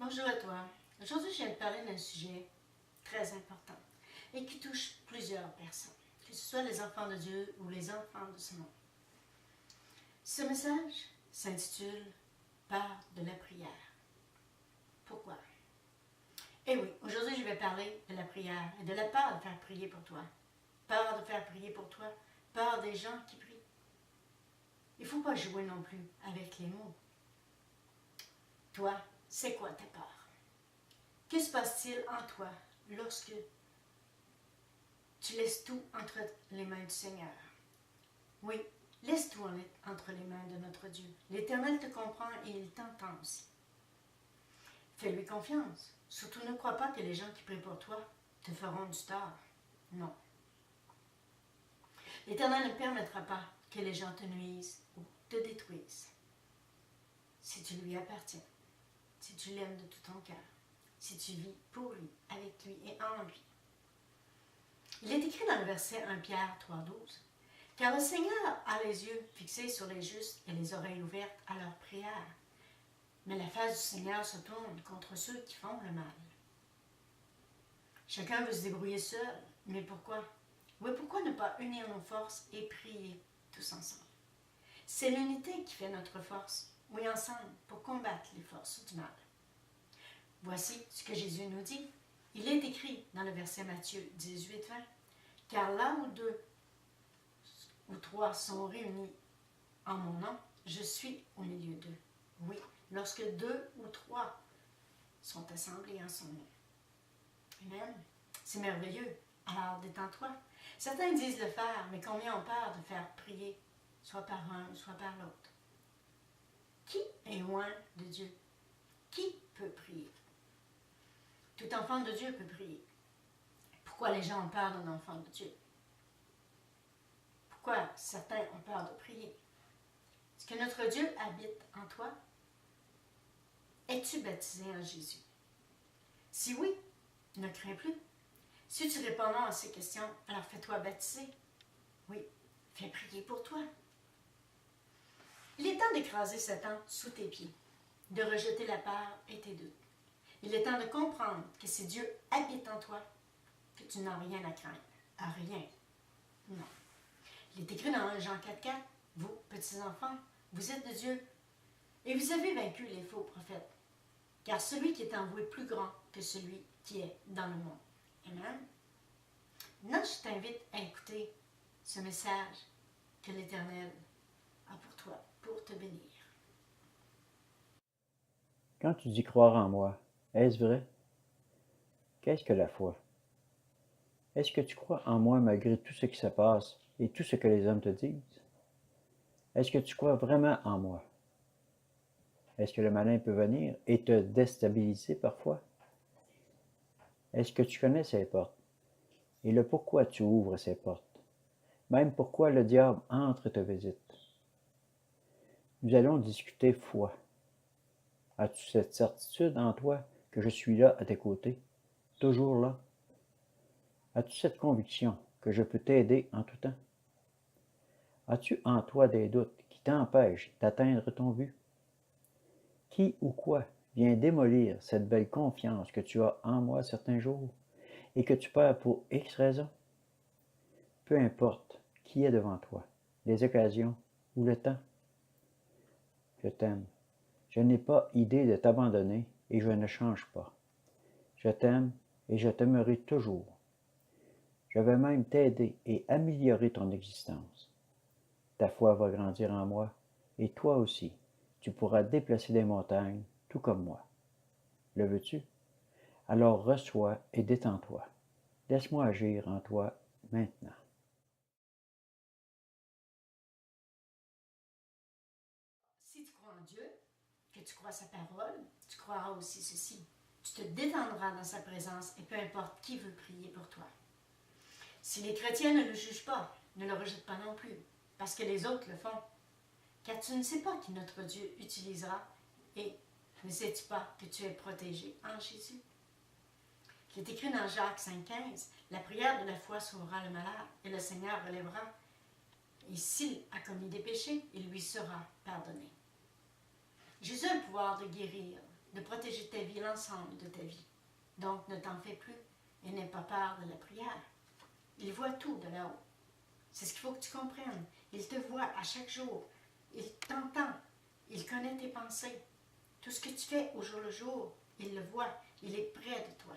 Bonjour à toi. Aujourd'hui, je viens de parler d'un sujet très important et qui touche plusieurs personnes, que ce soit les enfants de Dieu ou les enfants de ce monde. Ce message s'intitule « Peur de la prière ». Pourquoi? Eh oui, aujourd'hui, je vais parler de la prière et de la peur de faire prier pour toi. Peur de faire prier pour toi, peur des gens qui prient. Il ne faut pas jouer non plus avec les mots. Toi, c'est quoi ta peur? Que se passe-t-il en toi lorsque tu laisses tout entre les mains du Seigneur? Oui, laisse tout entre les mains de notre Dieu. L'Éternel te comprend et il t'entend aussi. Fais-lui confiance. Surtout ne crois pas que les gens qui prient pour toi te feront du tort. Non. L'Éternel ne permettra pas que les gens te nuisent ou te détruisent. Si tu lui appartiens, si tu l'aimes de tout ton cœur, si tu vis pour lui, avec lui et en lui. Il est écrit dans le verset 1 Pierre 3,12 « Car le Seigneur a les yeux fixés sur les justes et les oreilles ouvertes à leurs prières. Mais la face du Seigneur se tourne contre ceux qui font le mal. » Chacun veut se débrouiller seul, mais pourquoi? Oui, pourquoi ne pas unir nos forces et prier tous ensemble? C'est l'unité qui fait notre force, oui, ensemble, pour combattre les forces du mal. Voici ce que Jésus nous dit. Il est écrit dans le verset Matthieu 18, 20. « Car là où 2 ou 3 sont réunis en mon nom, je suis au milieu d'eux. » Oui, lorsque 2 ou 3 sont assemblés en son nom. Amen. C'est merveilleux. Alors détends-toi. Certains disent le faire, mais combien ont peur de faire prier, soit par un, soit par l'autre? Qui est loin de Dieu? Qui peut prier? Tout enfant de Dieu peut prier. Pourquoi les gens ont peur d'un enfant de Dieu? Pourquoi certains ont peur de prier? Est-ce que notre Dieu habite en toi? Es-tu baptisé en Jésus? Si oui, ne crains plus. Si tu réponds non à ces questions, alors fais-toi baptiser. Oui, fais prier pour toi. Il est temps d'écraser Satan sous tes pieds, de rejeter la peur et tes doutes. Il est temps de comprendre que si Dieu habite en toi, que tu n'as rien à craindre. À rien. Non. Il est écrit dans 1 Jean 4,4 « Vous, petits-enfants, vous êtes de Dieu, et vous avez vaincu les faux prophètes, car celui qui est en vous est plus grand que celui qui est dans le monde. » Amen. Maintenant, je t'invite à écouter ce message que l'Éternel a pour toi, pour te bénir. Quand tu dis croire en moi, est-ce vrai? Qu'est-ce que la foi? Est-ce que tu crois en moi malgré tout ce qui se passe et tout ce que les hommes te disent? Est-ce que tu crois vraiment en moi? Est-ce que le malin peut venir et te déstabiliser parfois? Est-ce que tu connais ces portes? Et le pourquoi tu ouvres ces portes? Même pourquoi le diable entre et te visite? Nous allons discuter foi. As-tu cette certitude en toi que je suis là à tes côtés, toujours là? As-tu cette conviction que je peux t'aider en tout temps? As-tu en toi des doutes qui t'empêchent d'atteindre ton but? Qui ou quoi vient démolir cette belle confiance que tu as en moi certains jours et que tu perds pour X raisons? Peu importe qui est devant toi, les occasions ou le temps. Je t'aime. Je n'ai pas idée de t'abandonner et je ne change pas. Je t'aime et je t'aimerai toujours. Je vais même t'aider et améliorer ton existence. Ta foi va grandir en moi et toi aussi, tu pourras déplacer des montagnes tout comme moi. Le veux-tu? Alors reçois et détends-toi. Laisse-moi agir en toi maintenant. Si tu crois en Dieu, que tu crois sa parole, tu croiras aussi ceci. Tu te détendras dans sa présence et peu importe qui veut prier pour toi. Si les chrétiens ne le jugent pas, ne le rejettent pas non plus, parce que les autres le font. Car tu ne sais pas qui notre Dieu utilisera et ne sais-tu pas que tu es protégé en Jésus? Il est écrit dans Jacques 5,15 « La prière de la foi sauvera le malade et le Seigneur relèvera. Et s'il a commis des péchés, il lui sera pardonné. » Jésus a le pouvoir de guérir de protéger ta vie, l'ensemble de ta vie. Donc, ne t'en fais plus et n'aie pas peur de la prière. Il voit tout de là-haut. C'est ce qu'il faut que tu comprennes. Il te voit à chaque jour. Il t'entend. Il connaît tes pensées. Tout ce que tu fais au jour le jour, il le voit. Il est près de toi.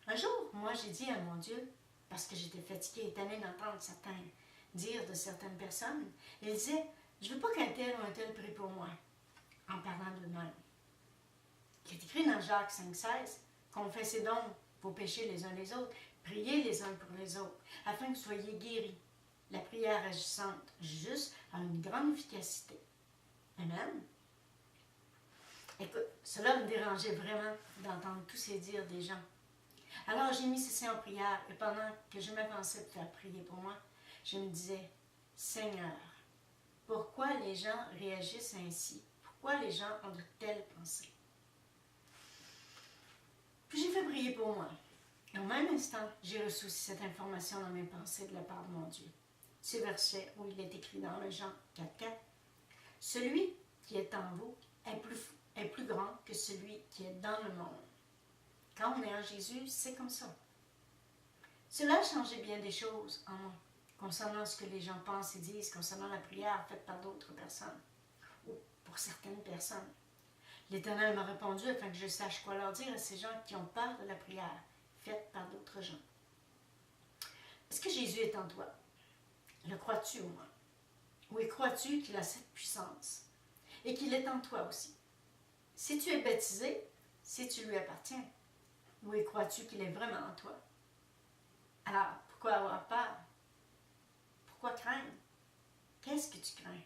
Un jour, moi, j'ai dit à mon Dieu, parce que j'étais fatiguée et tannée d'entendre certains dire de certaines personnes, il disait, je ne veux pas qu'un tel ou un tel prie pour moi, en parlant d'eux-mêmes. Il est écrit dans Jacques 5,16, confessez donc vos péchés les uns les autres, priez les uns pour les autres, afin que vous soyez guéris. La prière agissante juste a une grande efficacité. Amen. Écoute, cela me dérangeait vraiment d'entendre tous ces dires des gens. Alors j'ai mis ceci en prière et pendant que je m'avançais pour faire prier pour moi, je me disais, Seigneur, pourquoi les gens réagissent ainsi? Pourquoi les gens ont de telles pensées? Puis j'ai fait prier pour moi. Et au même instant, j'ai reçu aussi cette information dans mes pensées de la part de mon Dieu. Ce verset où il est écrit dans le Jean 4,4. Celui qui est en vous est plus grand que celui qui est dans le monde. Quand on est en Jésus, c'est comme ça. Cela a changé bien des choses en moi, concernant ce que les gens pensent et disent, concernant la prière faite par d'autres personnes, ou pour certaines personnes. L'Éternel m'a répondu afin que je sache quoi leur dire à ces gens qui ont peur de la prière faite par d'autres gens. Est-ce que Jésus est en toi? Le crois-tu au moins? Oui, crois-tu qu'il a cette puissance et qu'il est en toi aussi? Si tu es baptisé, si tu lui appartiens, oui, crois-tu qu'il est vraiment en toi? Alors, pourquoi avoir peur? Pourquoi craindre? Qu'est-ce que tu crains?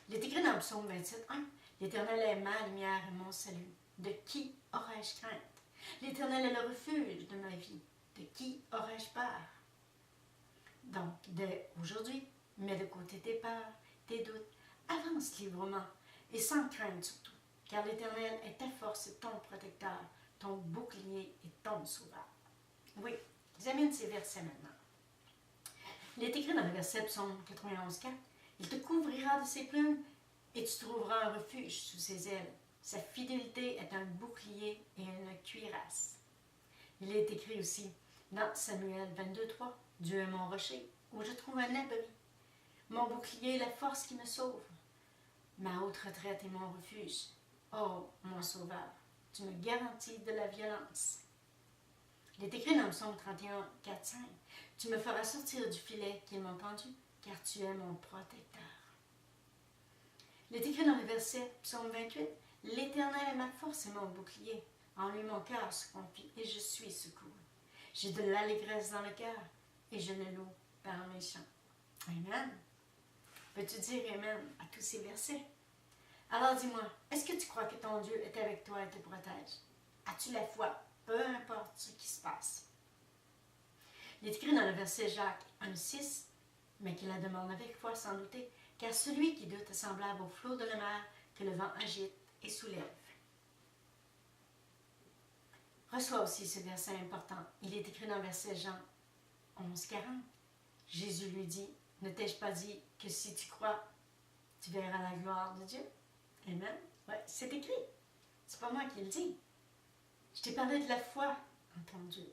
Il est écrit dans le psaume 27:1, l'Éternel est ma lumière et mon salut. De qui aurais-je crainte? L'Éternel est le refuge de ma vie. De qui aurais-je peur? Donc, dès aujourd'hui, mets de côté tes peurs, tes doutes, avance librement et sans crainte surtout, car l'Éternel est ta force et ton protecteur, ton bouclier et ton sauveur. Oui, examine ces versets maintenant. Il est écrit dans le verset psaume 91:4, il te couvrira de ses plumes et tu trouveras un refuge sous ses ailes. Sa fidélité est un bouclier et une cuirasse. Il est écrit aussi dans Samuel 22:3, Dieu est mon rocher, où je trouve un abri. Mon bouclier est la force qui me sauve. Ma haute retraite est mon refuge. Oh, mon sauveur, tu me garantis de la violence. Il est écrit dans le psaume 31:4-5, tu me feras sortir du filet qu'ils m'ont tendu, car tu es mon protecteur. Il est écrit dans le verset psaume 28, l'Éternel est ma force et mon bouclier. En lui mon cœur se confie et je suis secouru. J'ai de l'allégresse dans le cœur et je le loue par mes chants. Amen. Peux-tu dire Amen à tous ces versets? Alors dis-moi, est-ce que tu crois que ton Dieu est avec toi et te protège? As-tu la foi, peu importe ce qui se passe? Il est écrit dans le verset Jacques 1:6, mais qu'il la demande avec foi sans douter, car celui qui doute est semblable au flot de la mer que le vent agite et soulève. Reçois aussi ce verset important. Il est écrit dans le verset Jean 11:40. Jésus lui dit, ne t'ai-je pas dit que si tu crois, tu verras la gloire de Dieu? Amen. Ouais, c'est écrit. C'est pas moi qui le dis. Je t'ai parlé de la foi en ton Dieu.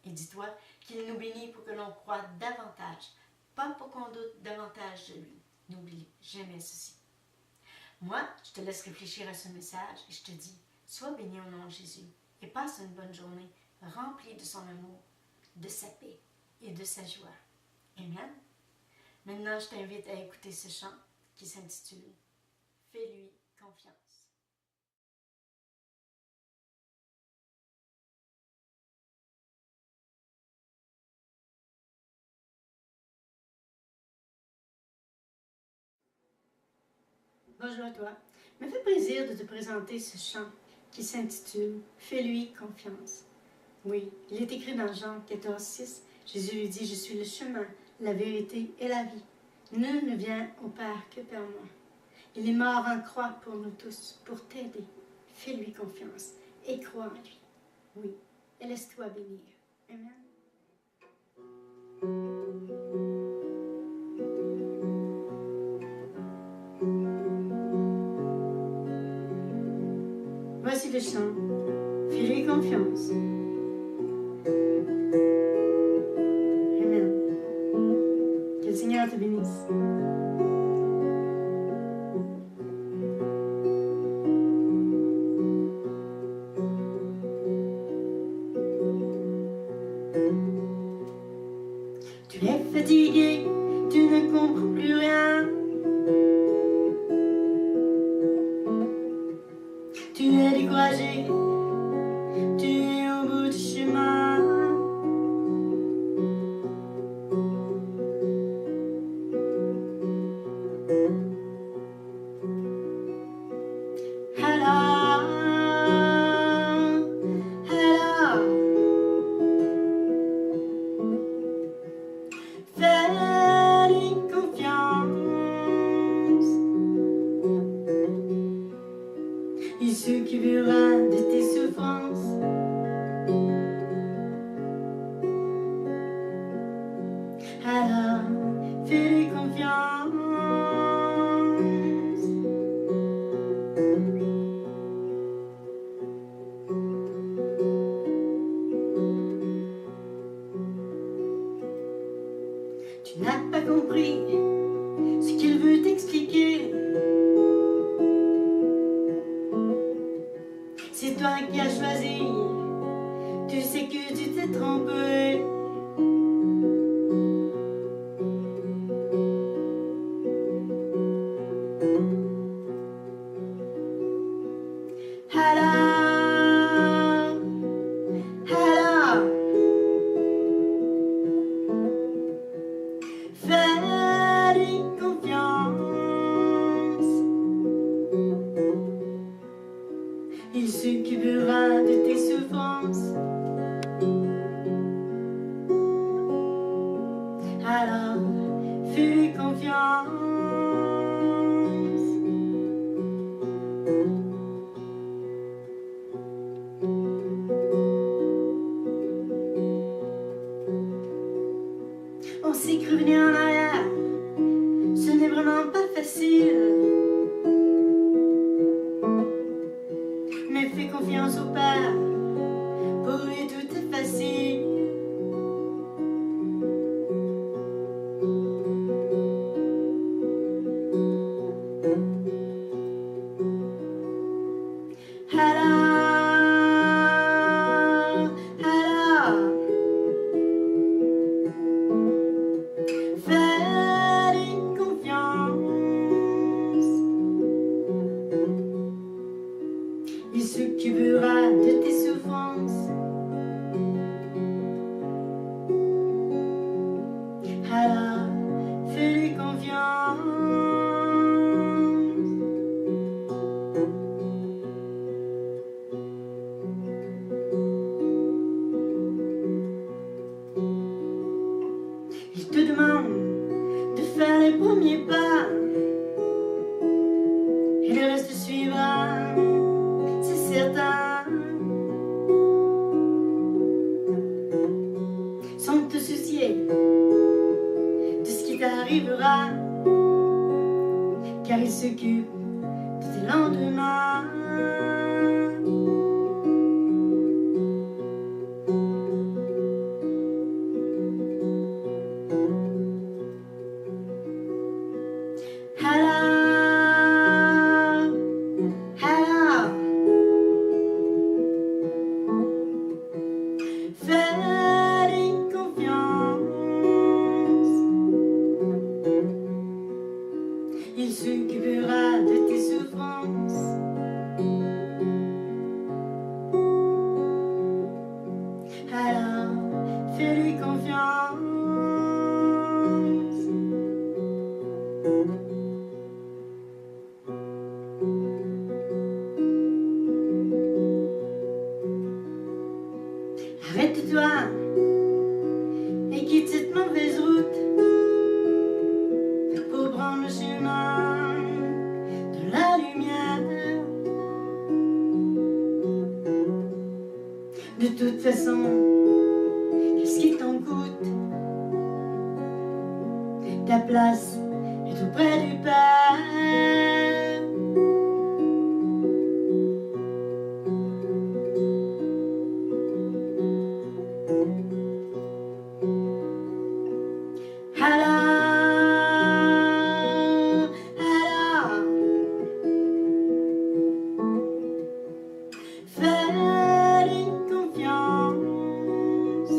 Et dis-toi qu'il nous bénit pour que l'on croie davantage, pas pour qu'on doute davantage de lui. N'oublie jamais ceci. Moi, je te laisse réfléchir à ce message et je te dis, sois béni au nom de Jésus et passe une bonne journée remplie de son amour, de sa paix et de sa joie. Amen. Maintenant, je t'invite à écouter ce chant qui s'intitule « Fais-lui confiance ». Bonjour à toi. Me fait plaisir de te présenter ce chant qui s'intitule « Fais-lui confiance ». Oui, il est écrit dans Jean 14:6. Jésus lui dit « Je suis le chemin, la vérité et la vie. Nul ne vient au Père que par moi. Il est mort en croix pour nous tous, pour t'aider. Fais-lui confiance et crois en lui. Oui, et laisse-toi bénir. Amen. le chant, fais-lui confiance. Amen. Que le Seigneur te bénisse. Tu es fatigué, tu ne comprends plus rien. Tu es découragé, tu es au bout du chemin. Alors, fais-lui confiance. Il s'occupera de tes souffrances. Alors, fais-lui confiance. Tu n'as pas compris ce qu'il veut t'expliquer. C'est toi qui as choisi. Tu sais que tu t'es trompé. Alors, fais-lui confiance. Il s'occupera de tes souffrances. Alors, fais-lui confiance. On s'est cru venir en arrière, ce n'est vraiment pas facile. Mais fais confiance au Père, pour lui tout est facile. Alors, fais-lui confiance. Il s'occupera de tes souffrances. Alors, fais-lui confiance. Il te demande de faire les premiers pas et le reste suivra, c'est certain. Sans te soucier de ce qui t'arrivera, car il s'occupe de tes lendemains. Alors, fais-lui confiance. Il s'occupera de tes souffrances. Alors, fais-lui confiance. Arrête-toi et quitte cette mauvaise route pour prendre le chemin de la lumière. De toute façon, qu'est-ce qui t'en coûte? Ta place est tout près du Père. Alors, alors, fais-lui confiance.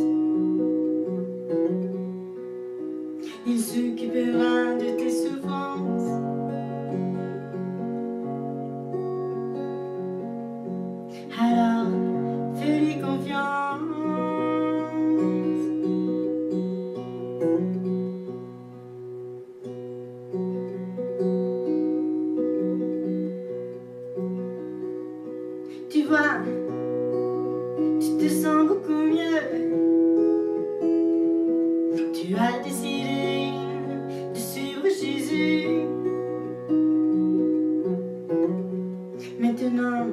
Il s'occupera de tes souffrances. Alors, fais-lui confiance. Tu vois, tu te sens beaucoup mieux. Tu as décidé de suivre Jésus. Maintenant,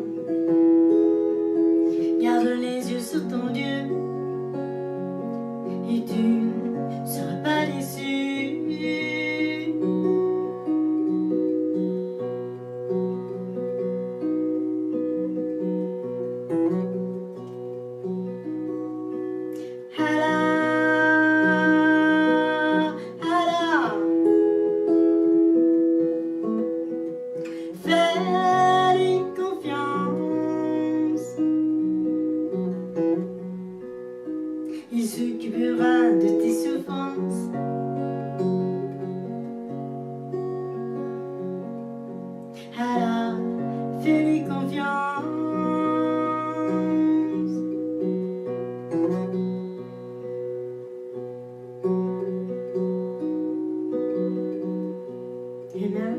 garde les yeux sur ton Dieu et tu ne seras pas déçu. Alors, fais-lui confiance. Il s'occupera de tes souffrances. Alors, fais-lui confiance. Amen.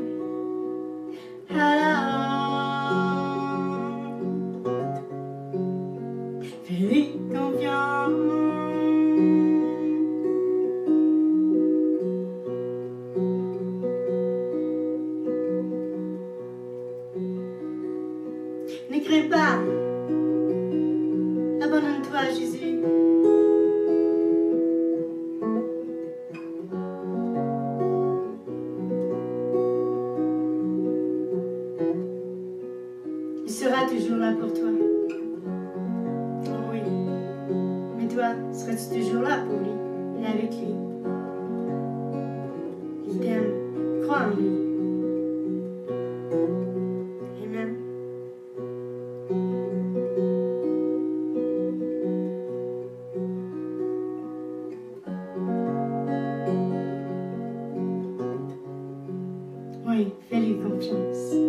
Alors, fais-lui confiance. Ne crains pas. Abandonne-toi à Jésus. Il sera toujours là pour toi. Oh oui. Mais toi, seras-tu toujours là pour lui et avec lui? Il t'aime. Crois en lui. Amen. Oui, fais-lui confiance.